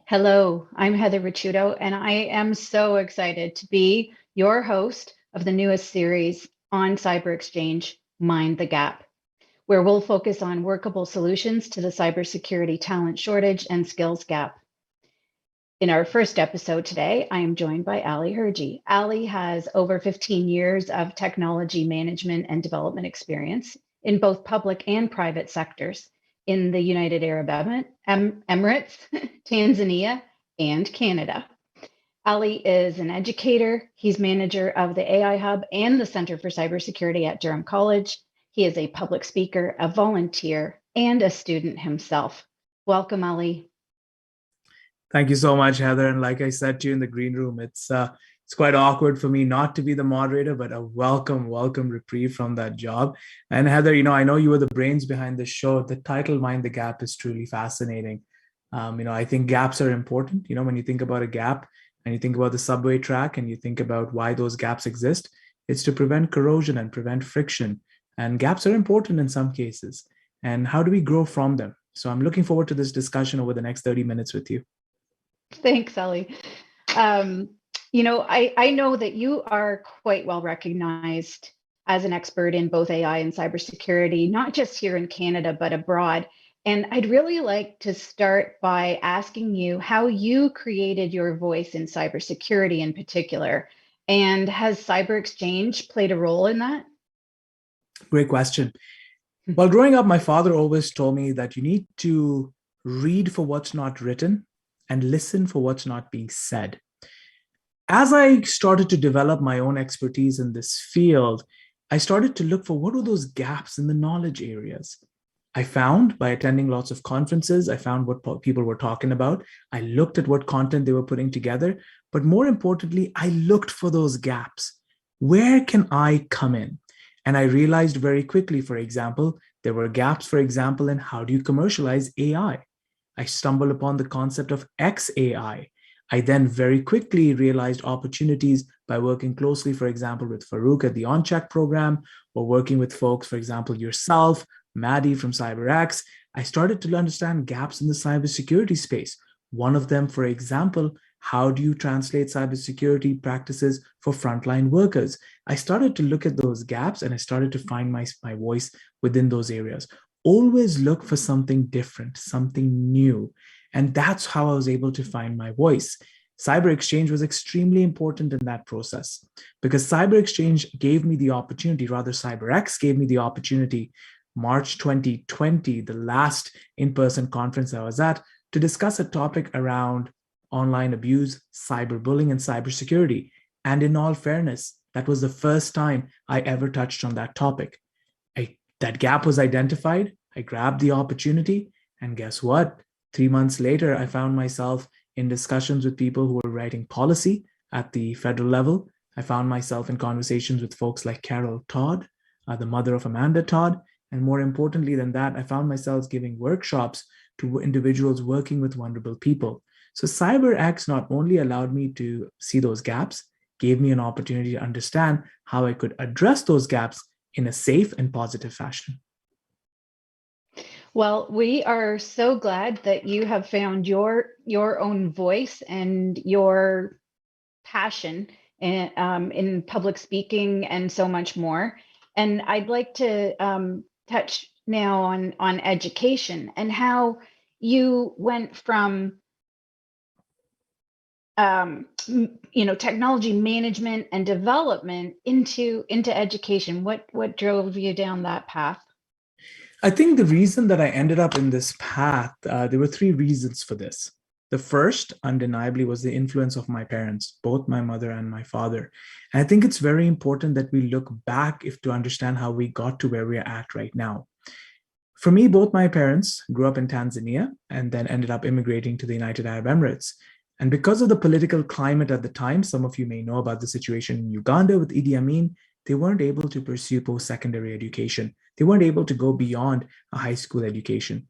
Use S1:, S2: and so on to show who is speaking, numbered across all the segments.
S1: Hello, I'm Heather Ricciuto, and I am so excited to be your host of the newest series on cyber exchange, Mind the Gap, where we'll focus on workable solutions to the cybersecurity talent shortage and skills gap. In our first episode today, I am joined by Ali Hirji. Ali has over 15 years of technology management and development experience in both public and private sectors in the United Arab Emirates, Tanzania, and Canada. Ali is an educator. He's manager of the AI Hub and the Center for Cybersecurity at Durham College. He is a public speaker, a volunteer, and a student himself. Welcome, Ali.
S2: Thank you so much, Heather. And like I said to you in the green room, it's quite awkward for me not to be the moderator, but a welcome reprieve from that job. And Heather, I know you were the brains behind the show. The title "Mind the Gap" is truly fascinating. I think gaps are important. When you think about a gap and you think about the subway track and you think about why those gaps exist, it's to prevent corrosion and prevent friction. And gaps are important in some cases. And how do we grow from them? So I'm looking forward to this discussion over the next 30 minutes with you.
S1: Thanks, Ellie. I know that you are quite well recognized as an expert in both AI and cybersecurity, not just here in Canada, but abroad. And I'd really like to start by asking you how you created your voice in cybersecurity in particular. And has Cyber Exchange played a role in that?
S2: Great question. Well, growing up, my father always told me that you need to read for what's not written and listen for what's not being said. As I started to develop my own expertise in this field, I started to look for what were those gaps in the knowledge areas. I found by attending lots of conferences, I found what people were talking about. I looked at what content they were putting together, but more importantly, I looked for those gaps. Where can I come in? And I realized very quickly, for example, there were gaps, for example, in how do you commercialize AI? I stumbled upon the concept of XAI. I then very quickly realized opportunities by working closely, for example, with Farouk at the OnCheck program, or working with folks, for example, yourself, Maddie from CyberX. I started to understand gaps in the cybersecurity space. One of them, for example, how do you translate cybersecurity practices for frontline workers? I started to look at those gaps and I started to find my voice within those areas. Always look for something different, something new. And that's how I was able to find my voice. Cyber Exchange was extremely important in that process because Cyber Exchange gave me the opportunity, rather CyberX gave me the opportunity, March 2020, the last in-person conference I was at, to discuss a topic around online abuse, cyberbullying, and cybersecurity. And in all fairness, that was the first time I ever touched on that topic. That gap was identified. I grabbed the opportunity. And guess what? 3 months later, I found myself in discussions with people who were writing policy at the federal level. I found myself in conversations with folks like Carol Todd, the mother of Amanda Todd. And more importantly than that, I found myself giving workshops to individuals working with vulnerable people. So CyberX not only allowed me to see those gaps, gave me an opportunity to understand how I could address those gaps in a safe and positive fashion.
S1: Well, we are so glad that you have found your own voice and your passion in public speaking and so much more. And I'd like to touch now on education and how you went from technology management and development into education. What drove you down that path?
S2: I think the reason that I ended up in this path, there were three reasons for this. The first, undeniably, was the influence of my parents, both my mother and my father. And I think it's very important that we look back to understand how we got to where we're at right now. For me, both my parents grew up in Tanzania and then ended up immigrating to the United Arab Emirates. And because of the political climate at the time, some of you may know about the situation in Uganda with Idi Amin, they weren't able to pursue post-secondary education. They weren't able to go beyond a high school education.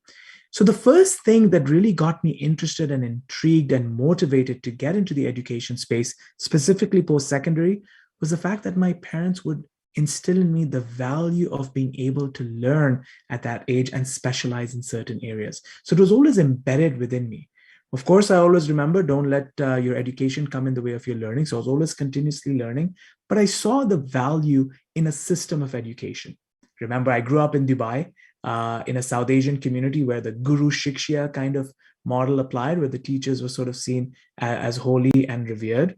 S2: So the first thing that really got me interested and intrigued and motivated to get into the education space, specifically post-secondary, was the fact that my parents would instill in me the value of being able to learn at that age and specialize in certain areas. So it was always embedded within me. Of course, I always remember, don't let your education come in the way of your learning. So I was always continuously learning, but I saw the value in a system of education. Remember, I grew up in Dubai, in a South Asian community where the Guru Shiksha kind of model applied, where the teachers were sort of seen as holy and revered.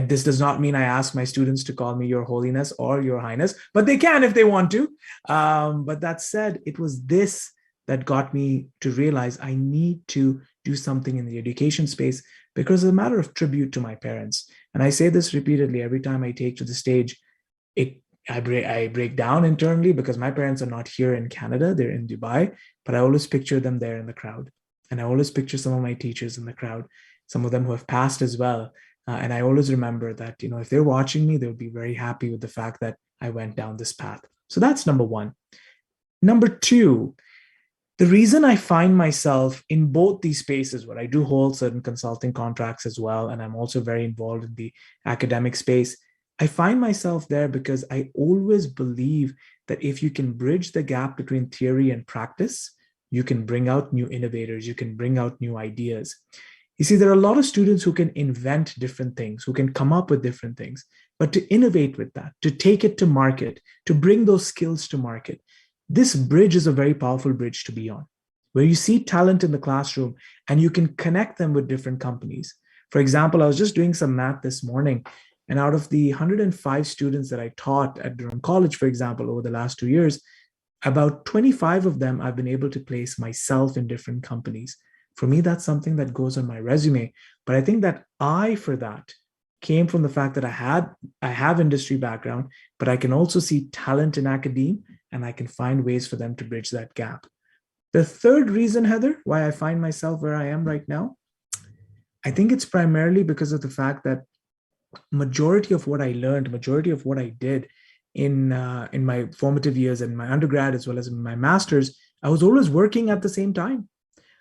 S2: This does not mean I ask my students to call me Your Holiness or Your Highness, but they can if they want to. But that said, it was this that got me to realize I need to do something in the education space because it's a matter of tribute to my parents. And I say this repeatedly every time I take to the stage. I break down internally because my parents are not here in Canada, they're in Dubai, but I always picture them there in the crowd. And I always picture some of my teachers in the crowd, some of them who have passed as well. And I always remember that, if they're watching me, they'll be very happy with the fact that I went down this path. So that's number one. Number two, the reason I find myself in both these spaces where I do hold certain consulting contracts as well, and I'm also very involved in the academic space, I find myself there because I always believe that if you can bridge the gap between theory and practice, you can bring out new innovators, you can bring out new ideas. You see, there are a lot of students who can invent different things, who can come up with different things, but to innovate with that, to take it to market, to bring those skills to market, this bridge is a very powerful bridge to be on, where you see talent in the classroom and you can connect them with different companies. For example, I was just doing some math this morning, and out of the 105 students that I taught at Durham College, for example, over the last 2 years, about 25 of them I've been able to place myself in different companies. For me, that's something that goes on my resume. But I think that for that came from the fact that I have industry background, but I can also see talent in academia and I can find ways for them to bridge that gap. The third reason, Heather, why I find myself where I am right now, I think it's primarily because of the fact that majority of what I learned, majority of what I did in my formative years in my undergrad as well as in my master's, I was always working at the same time.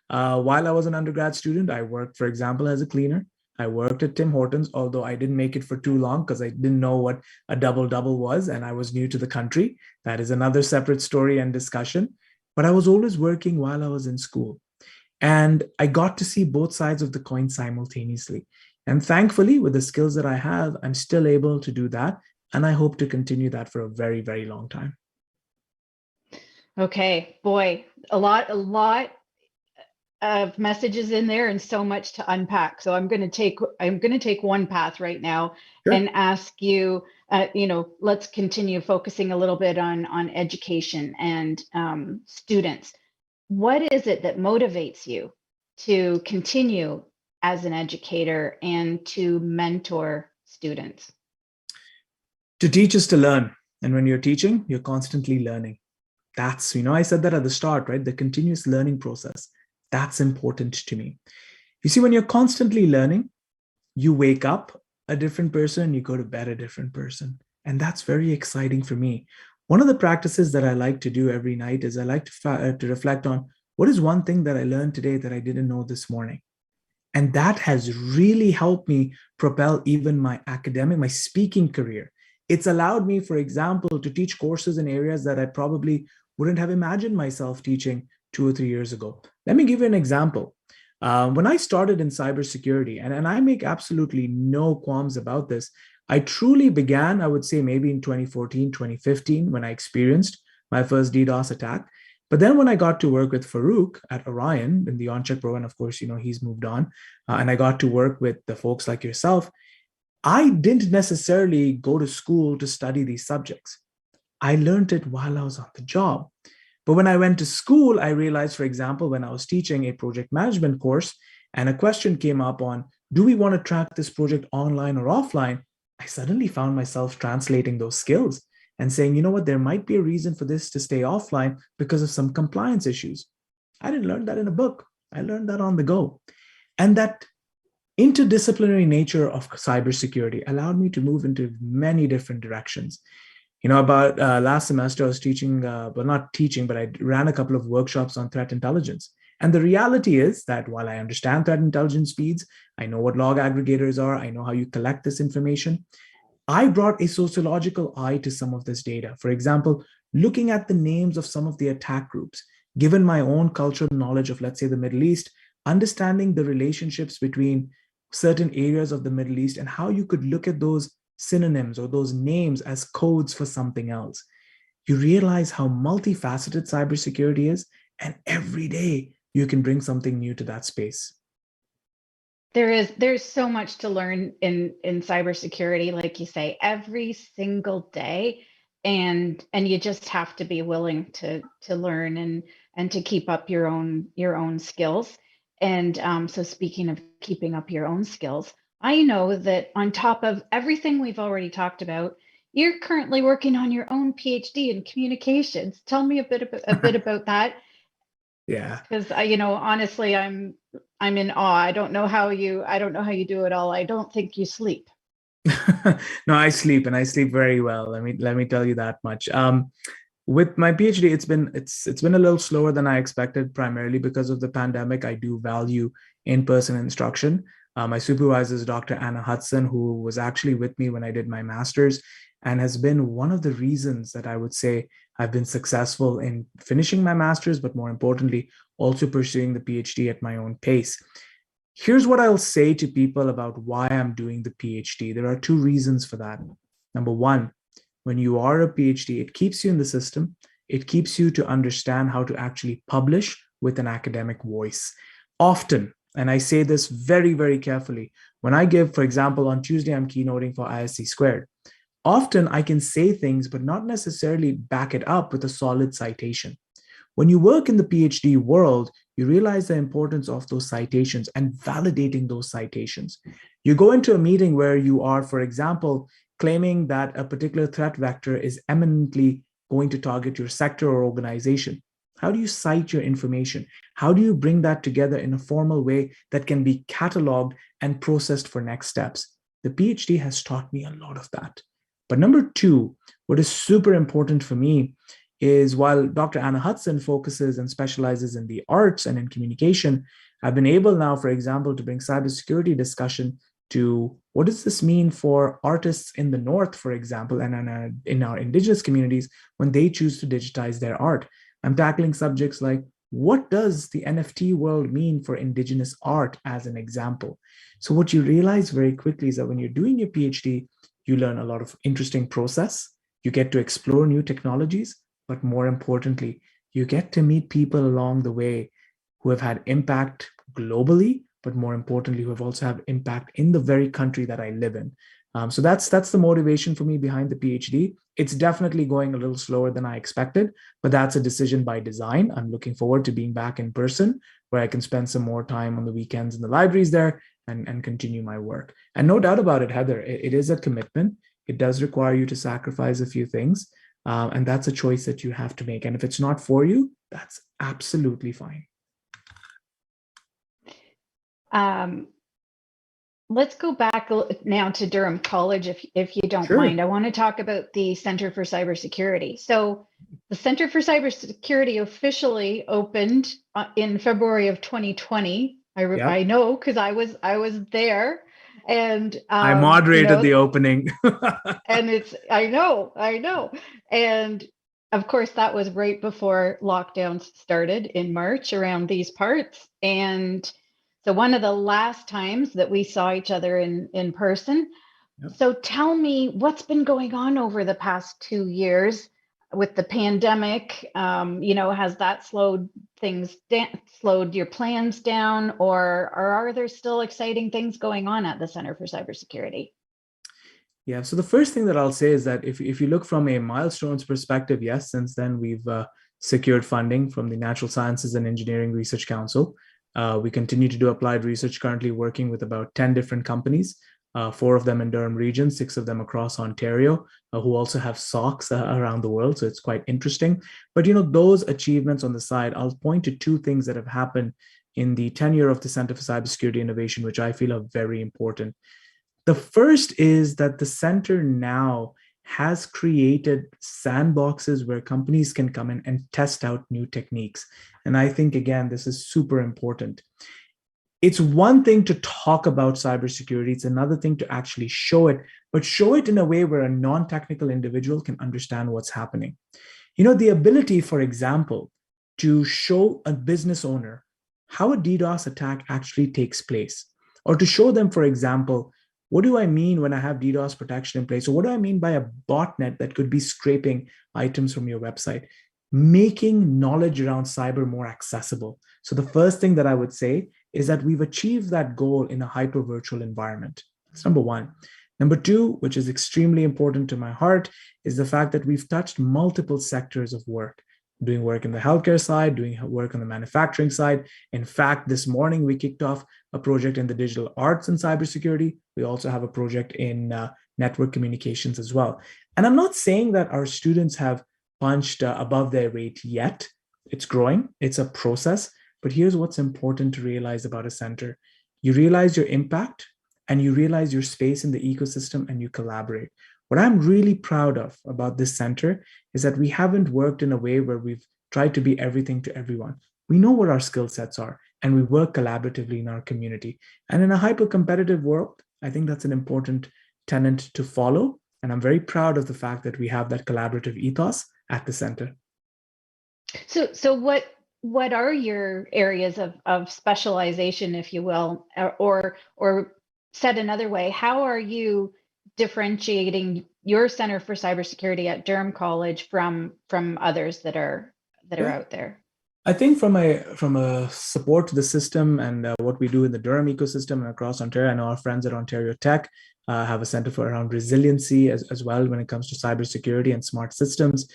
S2: While I was an undergrad student, I worked, for example, as a cleaner. I worked at Tim Hortons, although I didn't make it for too long because I didn't know what a double-double was and I was new to the country. That is another separate story and discussion. But I was always working while I was in school. And I got to see both sides of the coin simultaneously. And thankfully, with the skills that I have, I'm still able to do that. And I hope to continue that for a very, very long time.
S1: Okay, boy, a lot of messages in there and so much to unpack. So I'm going to take one path right now. Sure. And ask you, let's continue focusing a little bit on education and students. What is it that motivates you to continue as an educator and to mentor students?
S2: To teach is to learn. And when you're teaching, you're constantly learning. That's, I said that at the start, right? The continuous learning process. That's important to me. You see, when you're constantly learning, you wake up a different person, you go to bed a different person. And that's very exciting for me. One of the practices that I like to do every night is I like to reflect on what is one thing that I learned today that I didn't know this morning. And that has really helped me propel even my speaking career. It's allowed me, for example, to teach courses in areas that I probably wouldn't have imagined myself teaching 2 or 3 years ago. Let me give you an example. When I started in cybersecurity, and I make absolutely no qualms about this, I truly began, I would say maybe in 2014, 2015, when I experienced my first DDoS attack. But then when I got to work with Farouk at Orion in the OnCheck program, of course, he's moved on, and I got to work with the folks like yourself, I didn't necessarily go to school to study these subjects. I learned it while I was on the job. But when I went to school, I realized, for example, when I was teaching a project management course and a question came up on, do we want to track this project online or offline? I suddenly found myself translating those skills and saying, you know what, there might be a reason for this to stay offline because of some compliance issues. I didn't learn that in a book. I learned that on the go. And that interdisciplinary nature of cybersecurity allowed me to move into many different directions. About last semester, I was teaching, not teaching, but I ran a couple of workshops on threat intelligence. And the reality is that while I understand threat intelligence speeds, I know what log aggregators are, I know how you collect this information, I brought a sociological eye to some of this data. For example, looking at the names of some of the attack groups. Given my own cultural knowledge of, let's say, the Middle East, understanding the relationships between certain areas of the Middle East and how you could look at those synonyms or those names as codes for something else. You realize how multifaceted cybersecurity is, and every day you can bring something new to that space.
S1: There's so much to learn in cybersecurity, like you say, every single day, and you just have to be willing to learn and to keep up your own skills. And so speaking of keeping up your own skills, I know that on top of everything we've already talked about, you're currently working on your own PhD in communications. Tell me a bit about that,
S2: Yeah.
S1: because honestly, I'm in awe. I don't know how you do it all. I don't think you sleep.
S2: No, I sleep and I sleep very well. Let me tell you that much. With my PhD, it's been a little slower than I expected, primarily because of the pandemic. I do value in-person instruction. My supervisor is Dr. Anna Hudson, who was actually with me when I did my master's, and has been one of the reasons that I would say I've been successful in finishing my master's, but more importantly, also pursuing the PhD at my own pace. Here's what I'll say to people about why I'm doing the PhD. There are two reasons for that. Number one, when you are a PhD, it keeps you in the system. It keeps you to understand how to actually publish with an academic voice. Often, and I say this very, very carefully, when I give, for example, on Tuesday, I'm keynoting for ISC Squared. Often I can say things, but not necessarily back it up with a solid citation. When you work in the PhD world, you realize the importance of those citations and validating those citations. You go into a meeting where you are, for example, claiming that a particular threat vector is eminently going to target your sector or organization. How do you cite your information? How do you bring that together in a formal way that can be cataloged and processed for next steps? The PhD has taught me a lot of that. But number two, what is super important for me is while Dr. Anna Hudson focuses and specializes in the arts and in communication, I've been able now, for example, to bring cybersecurity discussion to what does this mean for artists in the North, for example, and in our indigenous communities when they choose to digitize their art. I'm tackling subjects like what does the NFT world mean for indigenous art, as an example. So what you realize very quickly is that when you're doing your PhD, you learn a lot of interesting process, you get to explore new technologies, but more importantly, you get to meet people along the way who have had impact globally, but more importantly, who have also had impact in the very country that I live in. So that's the motivation for me behind the PhD. It's definitely going a little slower than I expected, but that's a decision by design. I'm looking forward to being back in person where I can spend some more time on the weekends in the libraries there and continue my work. And no doubt about it, Heather, it is a commitment. It does require you to sacrifice a few things. And that's a choice that you have to make. And if it's not for you, that's absolutely fine.
S1: Let's go back now to Durham College, if you don't
S2: Sure.
S1: mind. I want to talk about the Center for Cybersecurity. So the Center for Cybersecurity officially opened in February of 2020. I know because I was there, and
S2: I moderated the opening.
S1: And I know. And of course, that was right before lockdowns started in March around these parts. And so one of the last times that we saw each other in person.
S2: Yep.
S1: So tell me what's been going on over the past 2 years with the pandemic. Has that slowed things down, slowed your plans down, or are there still exciting things going on at the Center for Cybersecurity?
S2: Yeah, so the first thing that I'll say is that if you look from a milestones perspective, yes, since then we've secured funding from the Natural Sciences and Engineering Research Council. We continue to do applied research, currently working with about 10 different companies, 4 of them in Durham region, 6 of them across Ontario, who also have SOCs around the world. So it's quite interesting. But, those achievements on the side, I'll point to 2 things that have happened in the tenure of the Center for Cybersecurity Innovation, which I feel are very important. The first is that the center now has created sandboxes where companies can come in and test out new techniques. And I think, again, this is super important. It's one thing to talk about cybersecurity. It's another thing to actually show it, but show it in a way where a non-technical individual can understand what's happening. The ability, for example, to show a business owner how a DDoS attack actually takes place, or to show them, for example, what do I mean when I have DDoS protection in place? Or what do I mean by a botnet that could be scraping items from your website? Making knowledge around cyber more accessible. So the first thing that I would say is that we've achieved that goal in a hyper virtual environment. That's number one. Number two, which is extremely important to my heart, is the fact that we've touched multiple sectors of work, doing work in the healthcare side, doing work on the manufacturing side. In fact, this morning we kicked off a project in the digital arts and cybersecurity. We also have a project in network communications as well. And I'm not saying that our students have punched above their weight yet. It's growing, it's a process. But here's what's important to realize about a center. You realize your impact and you realize your space in the ecosystem and you collaborate. What I'm really proud of about this center is that we haven't worked in a way where we've tried to be everything to everyone. We know what our skill sets are and we work collaboratively in our community. And in a hyper competitive world, I think that's an important tenet to follow. And I'm very proud of the fact that we have that collaborative ethos at the center.
S1: So what are your areas of specialization, if you will, or said another way, how are you differentiating your Center for Cybersecurity at Durham College from others that are out there?
S2: I think from a support to the system and what we do in the Durham ecosystem and across Ontario, I know our friends at Ontario Tech have a center for around resiliency as well when it comes to cybersecurity and smart systems.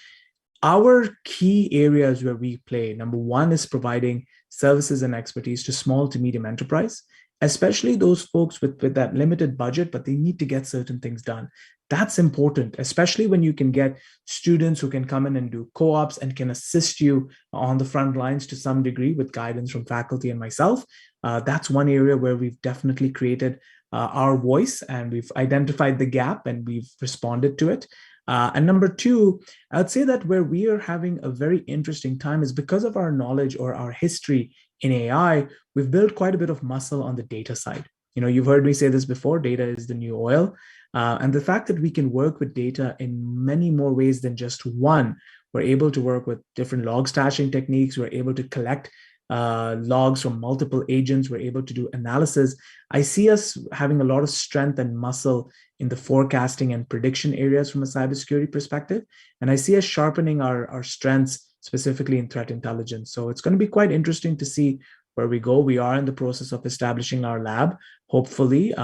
S2: Our key areas where we play, number one, is providing services and expertise to small to medium enterprise, especially those folks with that limited budget, but they need to get certain things done. That's important, especially when you can get students who can come in and do co-ops and can assist you on the front lines to some degree with guidance from faculty and myself. That's one area where we've definitely created our voice and we've identified the gap and we've responded to it. And number two, I'd say that where we are having a very interesting time is because of our knowledge or our history in AI, we've built quite a bit of muscle on the data side. You know, you've heard me say this before, data is the new oil. And the fact that we can work with data in many more ways than just one, we're able to work with different log stashing techniques, we're able to collect logs from multiple agents, we're able to do analysis. I see us having a lot of strength and muscle in the forecasting and prediction areas from a cybersecurity perspective. And I see us sharpening our strengths specifically in threat intelligence. So it's going to be quite interesting to see where we go. We are in the process of establishing our lab, hopefully,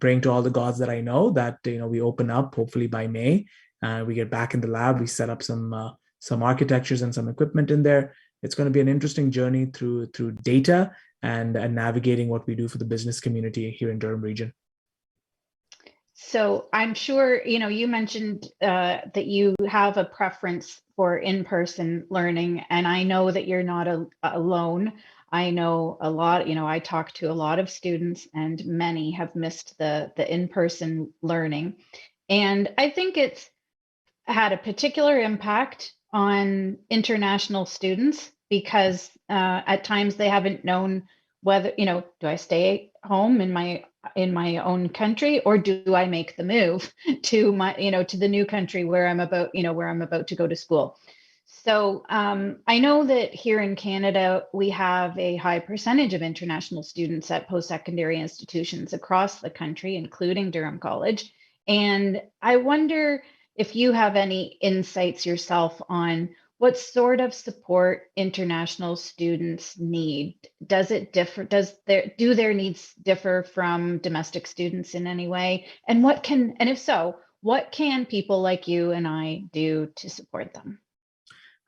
S2: praying to all the gods that I know that, we open up hopefully by May. We get back in the lab, we set up some architectures and some equipment in there. It's going to be an interesting journey through data and navigating what we do for the business community here in Durham region.
S1: So I'm sure, you mentioned that you have a preference for in-person learning, and I know that you're not alone. I know a lot, I talk to a lot of students and many have missed the in-person learning. And I think it's had a particular impact on international students because at times they haven't known whether, do I stay home in my own country or do I make the move to to the new country where I'm about to go to school. So I know that here in Canada, we have a high percentage of international students at post-secondary institutions across the country, including Durham College. And I wonder if you have any insights yourself on what sort of support international students need. Does it differ? Do their needs differ from domestic students in any way? And if so, what can people like you and I do to support them?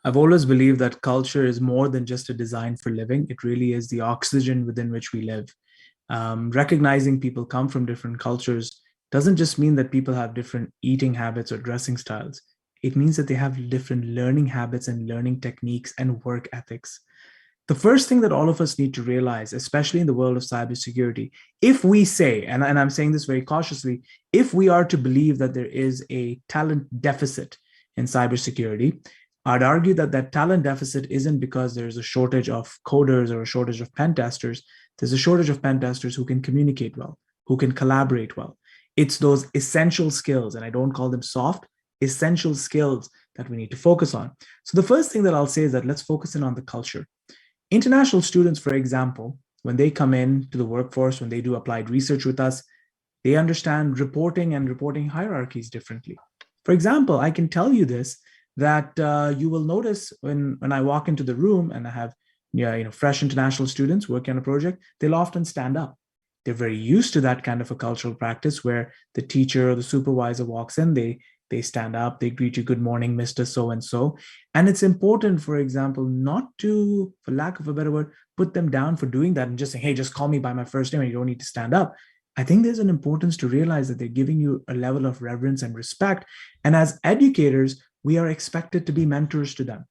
S2: I've always believed that culture is more than just a design for living. It really is the oxygen within which we live. Recognizing people come from different cultures doesn't just mean that people have different eating habits or dressing styles. It means that they have different learning habits and learning techniques and work ethics. The first thing that all of us need to realize, especially in the world of cybersecurity, if we say, and I'm saying this very cautiously, if we are to believe that there is a talent deficit in cybersecurity, I'd argue that that talent deficit isn't because there's a shortage of coders or a shortage of pen testers. There's a shortage of pen testers who can communicate well, who can collaborate well. It's those essential skills, and I don't call them soft, essential skills that we need to focus on. So the first thing that I'll say is that let's focus in on the culture. International students, for example, when they come in to the workforce, when they do applied research with us, they understand reporting and reporting hierarchies differently. For example, I can tell you this, that you will notice when I walk into the room and I have fresh international students working on a project, they'll often stand up. They're very used to that kind of a cultural practice where the teacher or the supervisor walks in, they stand up, they greet you, good morning, Mr. So and so. And it's important, for example, not to, for lack of a better word, put them down for doing that and just say, hey, just call me by my first name and you don't need to stand up. I think there's an importance to realize that they're giving you a level of reverence and respect. And as educators, we are expected to be mentors to them.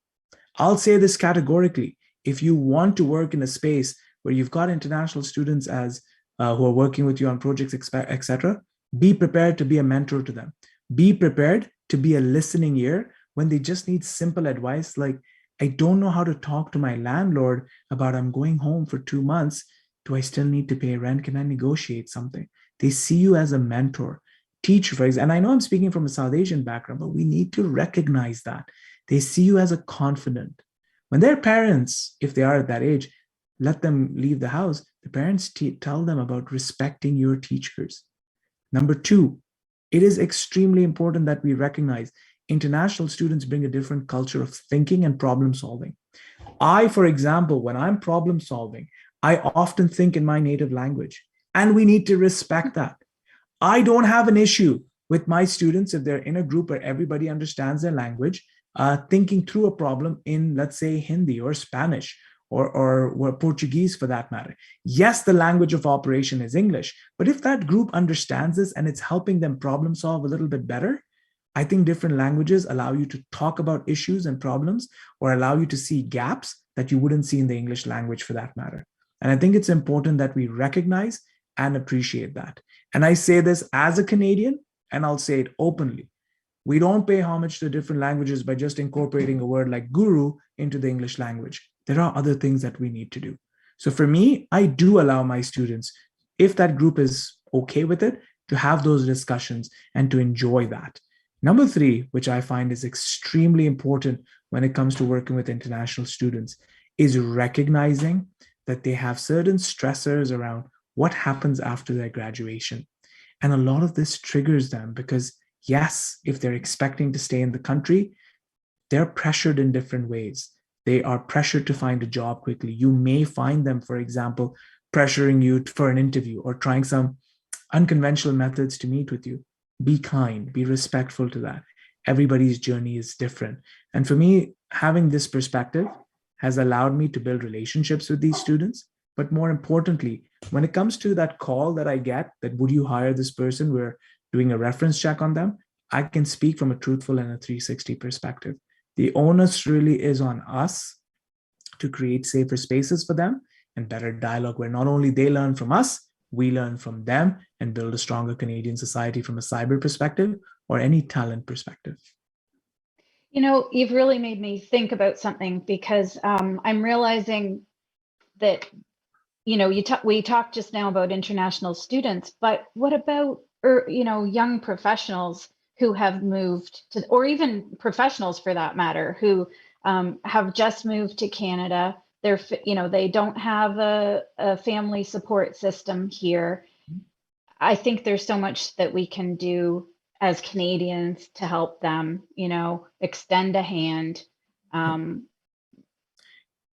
S2: I'll say this categorically. If you want to work in a space where you've got international students as who are working with you on projects, etc., be prepared to be a mentor to them. Be prepared to be a listening ear when they just need simple advice like, I don't know how to talk to my landlord about I'm going home for 2 months. Do I still need to pay rent? Can I negotiate something? They see you as a mentor. Teach, for example, and I know I'm speaking from a South Asian background, but we need to recognize that. They see you as a confidant. When their parents, if they are at that age, let them leave the house, the parents tell them about respecting your teachers. Number two, it is extremely important that we recognize international students bring a different culture of thinking and problem solving. I, for example, when I'm problem solving, I often think in my native language, and we need to respect that. I don't have an issue with my students if they're in a group where everybody understands their language, thinking through a problem in, let's say, Hindi or Spanish or Portuguese for that matter. Yes, the language of operation is English, but if that group understands this and it's helping them problem solve a little bit better, I think different languages allow you to talk about issues and problems or allow you to see gaps that you wouldn't see in the English language for that matter. And I think it's important that we recognize and appreciate that. And I say this as a Canadian, and I'll say it openly. We don't pay homage to different languages by just incorporating a word like guru into the English language. There are other things that we need to do. So for me, I do allow my students, if that group is okay with it, to have those discussions and to enjoy that. Number three, which I find is extremely important when it comes to working with international students, is recognizing that they have certain stressors around what happens after their graduation. And a lot of this triggers them because, yes, if they're expecting to stay in the country, they're pressured in different ways. They are pressured to find a job quickly. You may find them, for example, pressuring you for an interview or trying some unconventional methods to meet with you. Be kind, be respectful to that. Everybody's journey is different. And for me, having this perspective has allowed me to build relationships with these students. But more importantly, when it comes to that call that I get, that would you hire this person? We're doing a reference check on them. I can speak from a truthful and a 360 perspective. The onus really is on us to create safer spaces for them and better dialogue where not only they learn from us, we learn from them and build a stronger Canadian society from a cyber perspective or any talent perspective.
S1: You know, you've really made me think about something because I'm realizing that, you know, we talked just now about international students, but what about, young professionals who have moved to, or even professionals for that matter, who have just moved to Canada. They don't have a family support system here. I think there's so much that we can do as Canadians to help them, extend a hand.
S2: I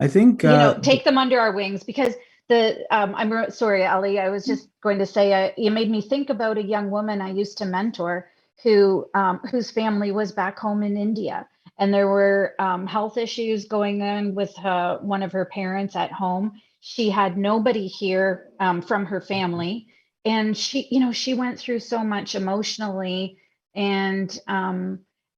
S2: think
S1: Take them under our wings because I'm sorry, Ali, I was just going to say, you made me think about a young woman I used to mentor whose family was back home in India. And there were health issues going on with one of her parents at home. She had nobody here from her family. And she went through so much emotionally and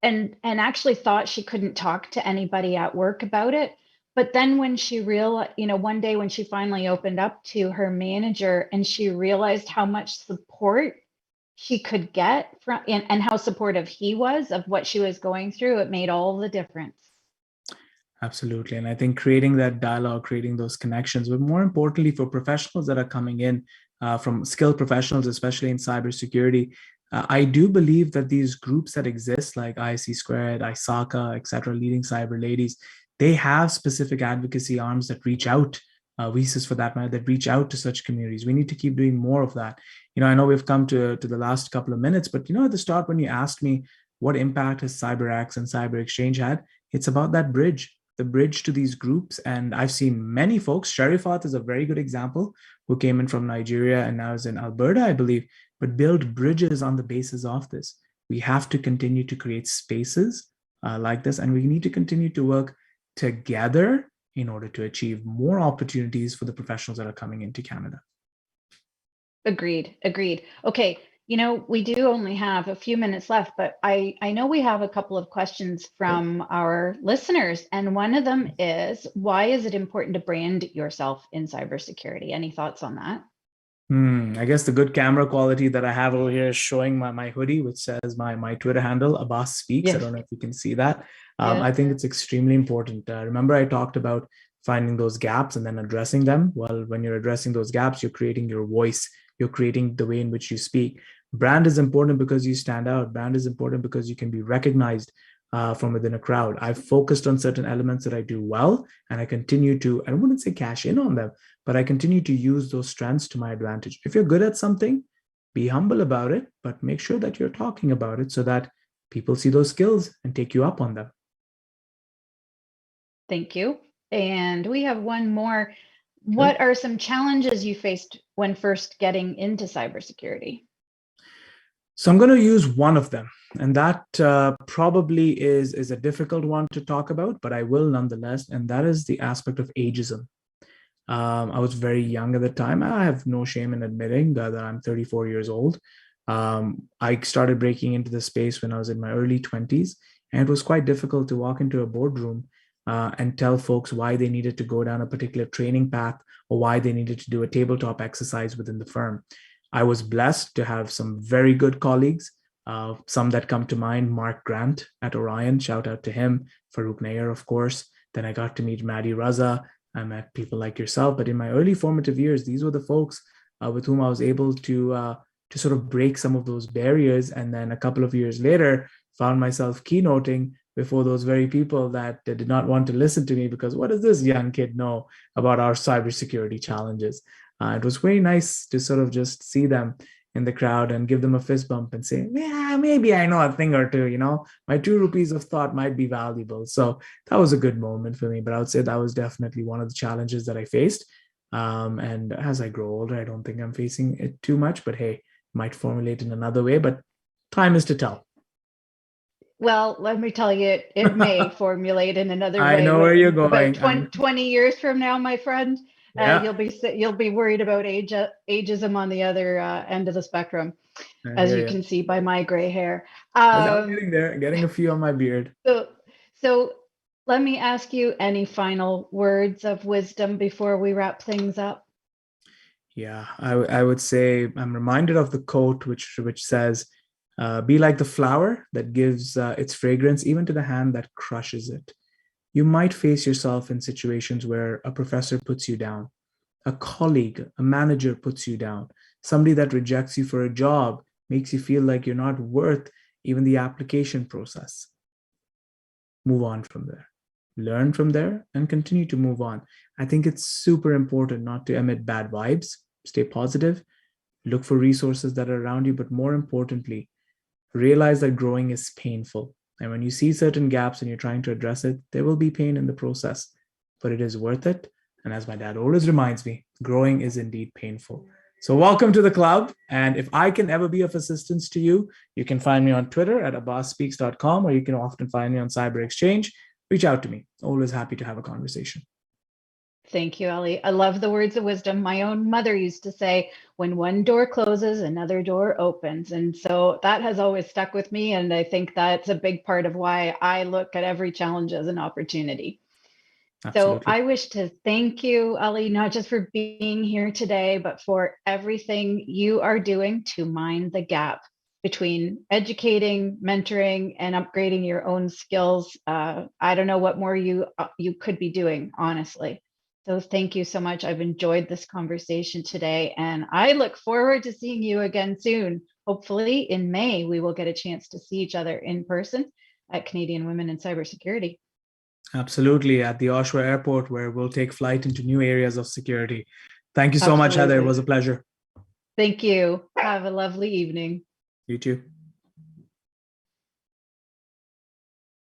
S1: actually thought she couldn't talk to anybody at work about it. But then when she realized, one day when she finally opened up to her manager and she realized how much support she could get from and how supportive he was of what she was going through, it made all the difference.
S2: Absolutely. And I think creating that dialogue, creating those connections, but more importantly, for professionals that are coming in from skilled professionals, especially in cybersecurity, I do believe that these groups that exist like IC Squared, ISACA, et cetera, leading cyber ladies, They have specific advocacy arms that reach out, VCs for that matter, that reach out to such communities. We need to keep doing more of that. I know we've come to the last couple of minutes, but at the start when you asked me what impact has CyberX and Cyber Exchange had, it's about that bridge, the bridge to these groups. And I've seen many folks, Sharifat is a very good example, who came in from Nigeria and now is in Alberta, I believe, but build bridges on the basis of this. We have to continue to create spaces like this, and we need to continue to work together in order to achieve more opportunities for the professionals that are coming into Canada.
S1: Agreed. Okay, we do only have a few minutes left, but I know we have a couple of questions from our listeners, and one of them is, why is it important to brand yourself in cybersecurity? Any thoughts on that?
S2: I guess the good camera quality that I have over here is showing my hoodie, which says my Twitter handle, Abbas Speaks.
S1: Yes.
S2: I don't know if you can see that.
S1: Yes.
S2: I think it's extremely important. Remember, I talked about finding those gaps and then addressing them. Well, when you're addressing those gaps, you're creating your voice. You're creating the way in which you speak. Brand is important because you stand out. Brand is important because you can be recognized from within a crowd. I've focused on certain elements that I do well, and I continue to, I wouldn't say cash in on them, but I continue to use those strengths to my advantage. If you're good at something, be humble about it, but make sure that you're talking about it so that people see those skills and take you up on them.
S1: Thank you. And we have one more. What are some challenges you faced when first getting into cybersecurity?
S2: So I'm going to use one of them, and that probably is a difficult one to talk about, but I will nonetheless, and that is the aspect of ageism. I was very young at the time. I have no shame in admitting that I'm 34 years old. I started breaking into the space when I was in my early 20s, and it was quite difficult to walk into a boardroom and tell folks why they needed to go down a particular training path or why they needed to do a tabletop exercise within the firm. I was blessed to have some very good colleagues, some that come to mind, Mark Grant at Orion, shout out to him, Farouk Nair, of course. Then I got to meet Maddie Raza. I met people like yourself, but in my early formative years, these were the folks with whom I was able to sort of break some of those barriers. And then a couple of years later, found myself keynoting before those very people that did not want to listen to me because what does this young kid know about our cybersecurity challenges? It was very nice to sort of just see them in the crowd and give them a fist bump and say, yeah, maybe I know a thing or two, my 2 rupees of thought might be valuable. So that was a good moment for me, but I would say that was definitely one of the challenges that I faced. And as I grow older, I don't think I'm facing it too much, but hey, might formulate in another way, but time is to tell.
S1: Well, let me tell you, it may formulate in another way.
S2: I know where you're going.
S1: About 20 years from now, my friend,
S2: yeah.
S1: you'll be worried about ageism on the other end of the spectrum, as you can see by my gray hair.
S2: I'm getting there, getting a few on my beard.
S1: So let me ask you any final words of wisdom before we wrap things up.
S2: Yeah, I would say I'm reminded of the quote which says, be like the flower that gives its fragrance even to the hand that crushes it. You might face yourself in situations where a professor puts you down, a colleague, a manager puts you down, somebody that rejects you for a job makes you feel like you're not worth even the application process. Move on from there. Learn from there and continue to move on. I think it's super important not to emit bad vibes, stay positive, look for resources that are around you, but more importantly, realize that growing is painful. And when you see certain gaps and you're trying to address it, there will be pain in the process, but it is worth it. And as my dad always reminds me, growing is indeed painful. So welcome to the club. And if I can ever be of assistance to you, you can find me on Twitter at abbasspeaks.com, or you can often find me on Cyber Exchange. Reach out to me. Always happy to have a conversation.
S1: Thank you, Ali. I love the words of wisdom. My own mother used to say, when one door closes, another door opens. And so that has always stuck with me. And I think that's a big part of why I look at every challenge as an opportunity. Absolutely. So I wish to thank you, Ali, not just for being here today, but for everything you are doing to mind the gap between educating, mentoring, and upgrading your own skills. I don't know what more you could be doing, honestly. So thank you so much. I've enjoyed this conversation today, and I look forward to seeing you again soon. Hopefully in May, we will get a chance to see each other in person at Canadian Women in Cybersecurity.
S2: Absolutely, at the Oshawa Airport, where we'll take flight into new areas of security. Thank you so much, Heather. It
S1: Absolutely.
S2: was a pleasure.
S1: Thank you. Have a lovely evening.
S2: You too.